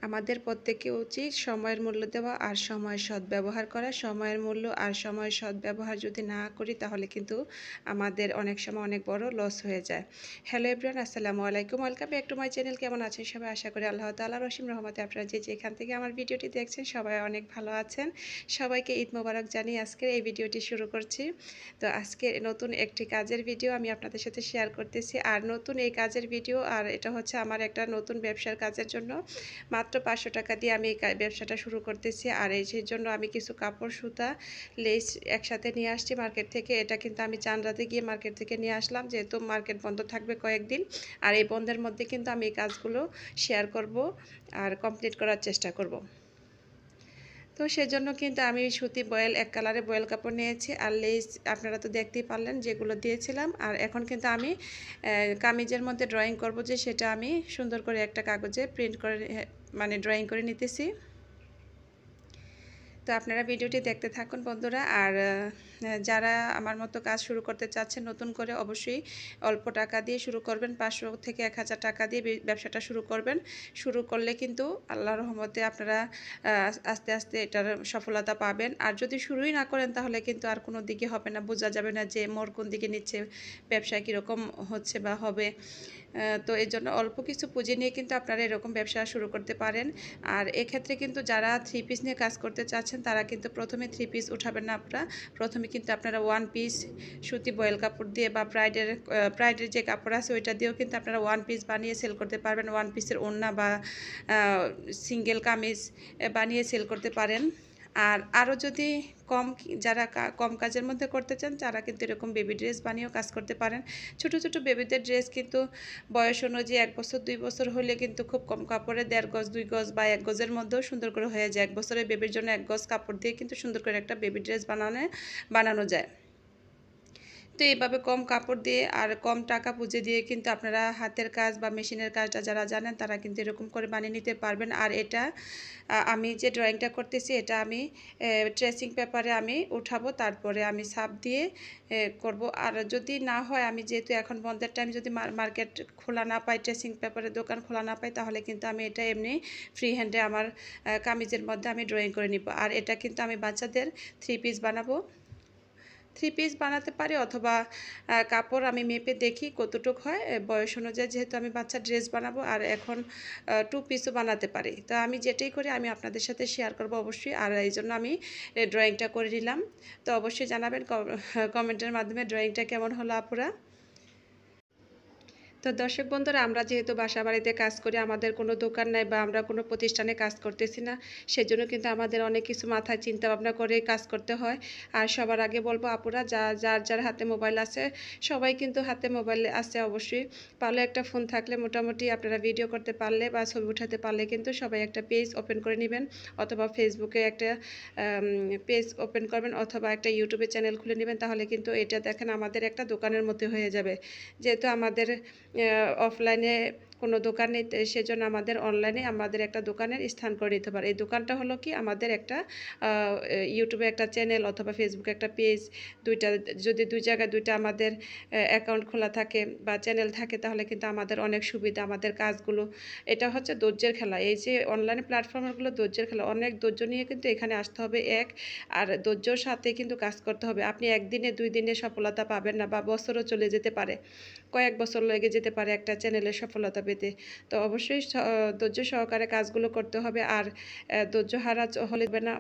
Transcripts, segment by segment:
আমাদের প্রত্যেকে উচিত সময়ের মূল্য দেওয়া আর সময়ের সদ্ব্যবহার করা। সময়ের মূল্য আর সময়ের সদ্ব্যবহার যদি না করি তাহলে কিন্তু আমাদের অনেক সময় অনেক বড় লস হয়ে যায়। হ্যালো এভরিওয়ান, আসসালামু আলাইকুম। Welcome back to my channel. কেমন আছেন সবাই? আশা করি আল্লাহ তাআলার অসীম রহমতে আপনারা যে যেখান থেকে আমার ভিডিওটি দেখছেন সবাই অনেক ভালো আছেন। সবাইকে ঈদ মোবারক জানিয়ে আজকের এই ভিডিওটি শুরু করছি। তো আজকে নতুন একটি কাজের ভিডিও আমি আপনাদের সাথে শেয়ার করতেছি। আর নতুন এই কাজের ভিডিও, আর এটা হচ্ছে আমার একটা নতুন ব্যবসার কাজের জন্য মাত্র 500 টাকা দিয়ে আমি এই ব্যবসাটা শুরু করতেছি। আর এই সেই জন্য আমি কিছু কাপড়, সুতা, লেস একসাথে নিয়ে আসছি মার্কেট থেকে। এটা কিন্তু আমি চাঁদরাতে গিয়ে মার্কেট থেকে নিয়ে আসলাম, যেহেতু মার্কেট বন্ধ থাকবে কয়েকদিন। আর এই বন্ধের মধ্যে কিন্তু আমি এই কাজগুলো শেয়ার করব আর কমপ্লিট করার চেষ্টা করব। তো সেজন্য কিন্তু আমি সুতি বয়েল, এক কালারে বয়েল কাপড় নিয়েছি। আর লেস আপনারা তো দেখতেই পারলেন যেগুলো দিয়েছিলাম। আর এখন কিন্তু আমি কামিজের মধ্যে ড্রয়িং করব, যে সেটা আমি সুন্দর করে একটা কাগজে প্রিন্ট করে মানে ড্রয়িং করে নিতেছি। তো আপনারা ভিডিওটি দেখতে থাকুন বন্ধুরা। আর যারা আমার মতো কাজ শুরু করতে চাচ্ছেন নতুন করে, অবশ্যই অল্প টাকা দিয়ে শুরু করবেন। 500 থেকে 1000 টাকা দিয়ে ব্যবসাটা শুরু করবেন। শুরু করলে কিন্তু আল্লাহর রহমতে আপনারা আস্তে আস্তে এটার সফলতা পাবেন। আর যদি শুরুই না করেন তাহলে কিন্তু আর কোনো দিকে হবে না, বোঝা যাবে না যে মোড় কোন দিকে নিচ্ছে, ব্যবসা কীরকম হচ্ছে বা হবে। তো এই জন্য অল্প কিছু পুঁজি নিয়ে কিন্তু আপনারা এরকম ব্যবসা শুরু করতে পারেন। আর এক্ষেত্রে কিন্তু যারা 3 পিস নিয়ে কাজ করতে চাচ্ছেন তারা কিন্তু প্রথমে 3 পিস উঠাবেন না। প্রথমে কিন্তু আপনারা 1 পিস সুতি বয়েল কাপড় দিয়ে বা প্রাইডের যে কাপড় আছে ওইটা দিয়েও কিন্তু আপনারা 1 পিস বানিয়ে সেল করতে পারবেন। 1 পিসের ওড়না বা সিঙ্গেল কামিজ বানিয়ে সেল করতে পারেন। আর আরও যদি যারা কম কাজের মধ্যে করতে চান তারা কিন্তু এরকম বেবি ড্রেস বানিয়েও কাজ করতে পারেন। ছোট ছোট বেবিদের ড্রেস কিন্তু বয়স অনুযায়ী 1 বছর 2 বছর হলে কিন্তু খুব কম কাপড়ে 1.5 গজ 2 গজ বা 1 গজের মধ্যেও সুন্দর করে হয়ে যায়। 1 বছরের বেবির জন্য 1 গজ কাপড় দিয়ে কিন্তু সুন্দর করে একটা বেবি ড্রেস বানানো যায়। তো এইভাবে কম কাপড় দিয়ে আর কম টাকা পুঁজি দিয়ে কিন্তু আপনারা হাতের কাজ বা মেশিনের কাজটা যারা জানেন তারা কিন্তু এরকম করে বানিয়ে নিতে পারবেন। আর এটা আমি যে ড্রয়িংটা করতেছি এটা আমি ট্রেসিং পেপারে আমি উঠাবো, তারপরে আমি ছাপ দিয়ে করব। আর যদি না হয়, আমি যেহেতু এখন বন্ধের টাইম, যদি মার্কেট খোলা না পাই, ট্রেসিং পেপারের দোকান খোলা না পাই, তাহলে কিন্তু আমি এটা এমনি ফ্রি হ্যান্ডে আমার কামিজের মধ্যে আমি ড্রয়িং করে নিব। আর এটা কিন্তু আমি বাচ্চাদের 3 পিস বানাবো। 3 পিস বানাতে পারি, অথবা কাপড় আমি মেপে দেখি কতটুকু হয় বয়স অনুযায়ী, যেহেতু আমি বাচ্চার ড্রেস বানাবো। আর এখন 2 পিসও বানাতে পারি। তো আমি যেটাই করি আমি আপনাদের সাথে শেয়ার করব অবশ্যই। আর এই জন্য আমি ড্রয়িংটা করে নিলাম। তো অবশ্যই জানাবেন কমেন্টের মাধ্যমে ড্রয়িংটা কেমন হলো আপুরা। তো দর্শক বন্ধুরা, আমরা যেহেতু বাসা বাড়িতে কাজ করি, আমাদের কোনো দোকান নাই বা আমরা কোনো প্রতিষ্ঠানে কাজ করতেছি না, সেজন্য কিন্তু আমাদের অনেক কিছু মাথায় চিন্তা ভাবনা করে কাজ করতে হয়। আর সবার আগে বলবো আপুরা, যার হাতে মোবাইল আছে, সবাই কিন্তু হাতে মোবাইল আছে অবশ্যই, পারলে একটা ফোন থাকলে মোটামুটি আপনারা ভিডিও করতে পারলে বা ছবি উঠাতে পারলে কিন্তু সবাই একটা পেজ ওপেন করে নেবেন, অথবা ফেসবুকে একটা পেজ ওপেন করবেন, অথবা একটা ইউটিউবে চ্যানেল খুলে নেবেন। তাহলে কিন্তু এটা দেখেন আমাদের একটা দোকানের মধ্যে হয়ে যাবে। যেহেতু আমাদের অফলাইনে কোনো দোকান নেই, সেজন্য আমাদের অনলাইনে আমাদের একটা দোকানের স্থান করে নিতে পারে। এই দোকানটা হলো কি, আমাদের একটা ইউটিউবে একটা চ্যানেল অথবা ফেসবুকে একটা পেজ, যদি দুই জায়গায় দুইটা আমাদের অ্যাকাউন্ট খোলা থাকে বা চ্যানেল থাকে, তাহলে কিন্তু আমাদের অনেক সুবিধা। আমাদের কাজগুলো, এটা হচ্ছে ধৈর্যের খেলা। এই যে অনলাইন প্ল্যাটফর্মগুলো ধৈর্যের খেলা, অনেক ধৈর্য নিয়ে কিন্তু এখানে আসতে হবে। আর ধৈর্যর সাথে কিন্তু কাজ করতে হবে। আপনি একদিনে 2 দিনে সফলতা পাবেন না, বা বছরও চলে যেতে পারে, কয়েক বছর লেগে যেতে পারে একটা চ্যানেলের সফলতা পেতে। তো অবশ্যই ধৈর্য সহকারে কাজগুলো করতে হবে। আর ধৈর্য হারা হলে না,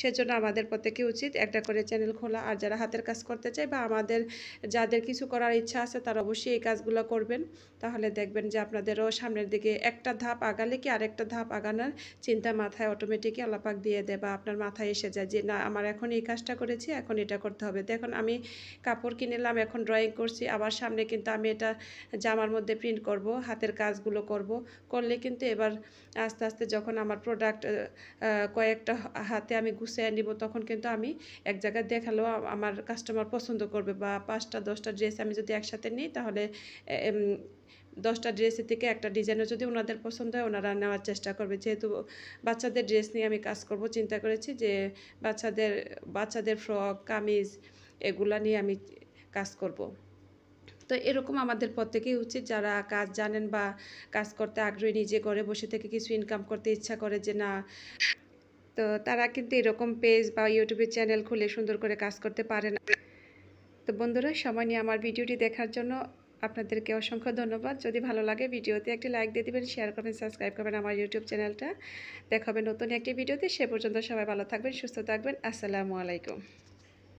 সেজন্য আমাদের প্রত্যেকে উচিত একটা করে চ্যানেল খোলা। আর যারা হাতের কাজ করতে চায় বা যাদের কিছু করার ইচ্ছা আছে, তারা অবশ্যই এই কাজগুলো করবেন। তাহলে দেখবেন যে আপনাদেরও সামনের দিকে একটা ধাপ আগালে কি আরেকটা ধাপ আগানোর চিন্তা মাথায় অটোমেটিকই আল্লাহ পাক দিয়ে দেয়, বা আপনার মাথায় এসে যায় যে না, আমার এখন এই কাজটা করেছি, এখন এটা করতে হবে। দেখুন, আমি কাপড় কিনলাম, এখন ড্রয়িং করছি, আবার সামনে কিন্তু আমি এটা জামার মধ্যে প্রিন্ট করব, হাতের কাজগুলো করলে কিন্তু এবার আস্তে আস্তে যখন আমার প্রোডাক্ট কয়েকটা হাতে আমি গুছিয়ে নিব, তখন কিন্তু আমি এক জায়গায় দেখালেও আমার কাস্টমার পছন্দ করবে। বা 5টা 10টা ড্রেস আমি যদি একসাথে নিই, তাহলে 10টা ড্রেসের থেকে একটা ডিজাইনও যদি ওনাদের পছন্দ হয়, ওনারা নেওয়ার চেষ্টা করবে। যেহেতু বাচ্চাদের ড্রেস নিয়ে আমি কাজ করব, চিন্তা করেছি যে বাচ্চাদের ফ্রক, কামিজ, এগুলা নিয়ে আমি কাজ করব। তো এরকম আমাদের প্রত্যেকেই উচিত যারা কাজ জানেন বা কাজ করতে আগ্রহী, নিজে ঘরে বসে থেকে কিছু ইনকাম করতে ইচ্ছা করে যে না, তো তারা কিন্তু এরকম পেজ বা ইউটিউবের চ্যানেল খুলে সুন্দর করে কাজ করতে পারেন। তো বন্ধুরা, সময় নিয়ে আমার ভিডিওটি দেখার জন্য আপনাদেরকে অসংখ্য ধন্যবাদ। যদি ভালো লাগে ভিডিওতে একটি লাইক দিয়ে দিবেন, শেয়ার করবেন, সাবস্ক্রাইব করবেন আমার ইউটিউব চ্যানেলটা। দেখা হবে নতুন একটি ভিডিওতে। সে পর্যন্ত সবাই ভালো থাকবেন, সুস্থ থাকবেন। আসসালামু আলাইকুম।